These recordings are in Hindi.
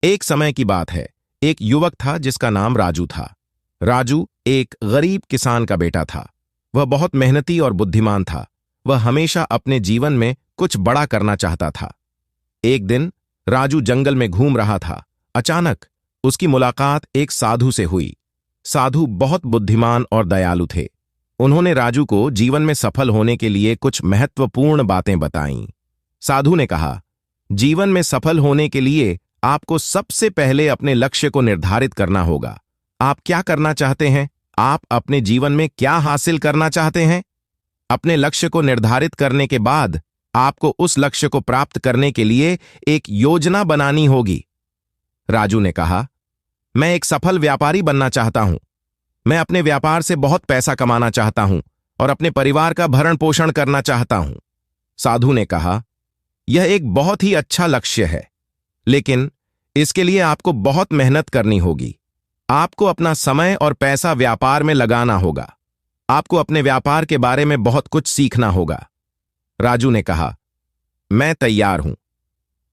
एक समय की बात है। एक युवक था जिसका नाम राजू था। राजू एक गरीब किसान का बेटा था। वह बहुत मेहनती और बुद्धिमान था। वह हमेशा अपने जीवन में कुछ बड़ा करना चाहता था। एक दिन राजू जंगल में घूम रहा था। अचानक उसकी मुलाकात एक साधु से हुई। साधु बहुत बुद्धिमान और दयालु थे। उन्होंने राजू को जीवन में सफल होने के लिए कुछ महत्वपूर्ण बातें बताईं। साधु ने कहा, जीवन में सफल होने के लिए आपको सबसे पहले अपने लक्ष्य को निर्धारित करना होगा। आप क्या करना चाहते हैं? आप अपने जीवन में क्या हासिल करना चाहते हैं? अपने लक्ष्य को निर्धारित करने के बाद आपको उस लक्ष्य को प्राप्त करने के लिए एक योजना बनानी होगी। राजू ने कहा, मैं एक सफल व्यापारी बनना चाहता हूं। मैं अपने व्यापार से बहुत पैसा कमाना चाहता हूं और अपने परिवार का भरण पोषण करना चाहता हूं। साधु ने कहा, यह एक बहुत ही अच्छा लक्ष्य है, लेकिन इसके लिए आपको बहुत मेहनत करनी होगी। आपको अपना समय और पैसा व्यापार में लगाना होगा। आपको अपने व्यापार के बारे में बहुत कुछ सीखना होगा। राजू ने कहा, मैं तैयार हूं।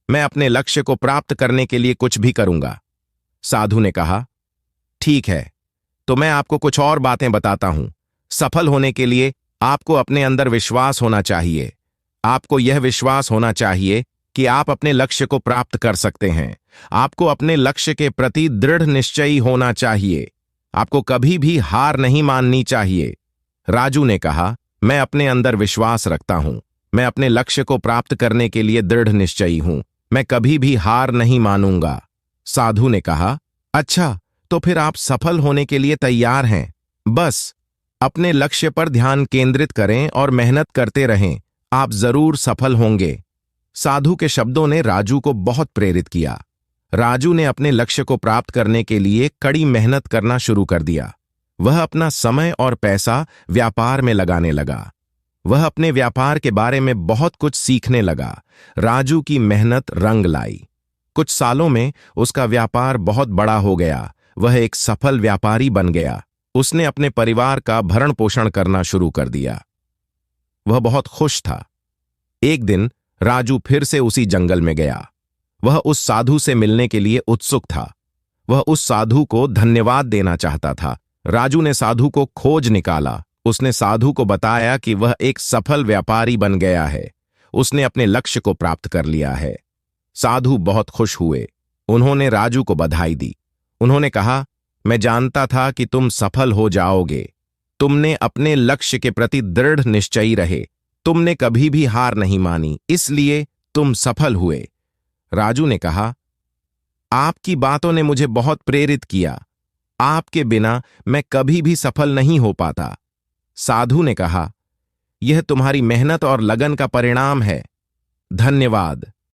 मैं अपने लक्ष्य को प्राप्त करने के लिए कुछ भी करूंगा। साधु ने कहा, ठीक है, तो मैं आपको कुछ और बातें बताता हूं। सफल होने के लिए आपको अपने अंदर विश्वास होना चाहिए। आपको यह विश्वास होना चाहिए कि आप अपने लक्ष्य को प्राप्त कर सकते हैं। आपको अपने लक्ष्य के प्रति दृढ़ निश्चयी होना चाहिए। आपको कभी भी हार नहीं माननी चाहिए। राजू ने कहा, मैं अपने अंदर विश्वास रखता हूं। मैं अपने लक्ष्य को प्राप्त करने के लिए दृढ़ निश्चयी हूं। मैं कभी भी हार नहीं मानूंगा। साधु ने कहा, अच्छा, तो फिर आप सफल होने के लिए तैयार हैं। बस अपने लक्ष्य पर ध्यान केंद्रित करें और मेहनत करते रहें। आप जरूर सफल होंगे। साधु के शब्दों ने राजू को बहुत प्रेरित किया। राजू ने अपने लक्ष्य को प्राप्त करने के लिए कड़ी मेहनत करना शुरू कर दिया। वह अपना समय और पैसा व्यापार में लगाने लगा। वह अपने व्यापार के बारे में बहुत कुछ सीखने लगा। राजू की मेहनत रंग लाई। कुछ सालों में उसका व्यापार बहुत बड़ा हो गया। वह एक सफल व्यापारी बन गया। उसने अपने परिवार का भरण पोषण करना शुरू कर दिया। वह बहुत खुश था। एक दिन राजू फिर से उसी जंगल में गया। वह उस साधु से मिलने के लिए उत्सुक था। वह उस साधु को धन्यवाद देना चाहता था। राजू ने साधु को खोज निकाला। उसने साधु को बताया कि वह एक सफल व्यापारी बन गया है। उसने अपने लक्ष्य को प्राप्त कर लिया है। साधु बहुत खुश हुए। उन्होंने राजू को बधाई दी। उन्होंने कहा, मैं जानता था कि तुम सफल हो जाओगे। तुमने अपने लक्ष्य के प्रति दृढ़ निश्चयी रहे। तुमने कभी भी हार नहीं मानी, इसलिए तुम सफल हुए। राजू ने कहा, आपकी बातों ने मुझे बहुत प्रेरित किया। आपके बिना मैं कभी भी सफल नहीं हो पाता। साधु ने कहा, यह तुम्हारी मेहनत और लगन का परिणाम है। धन्यवाद।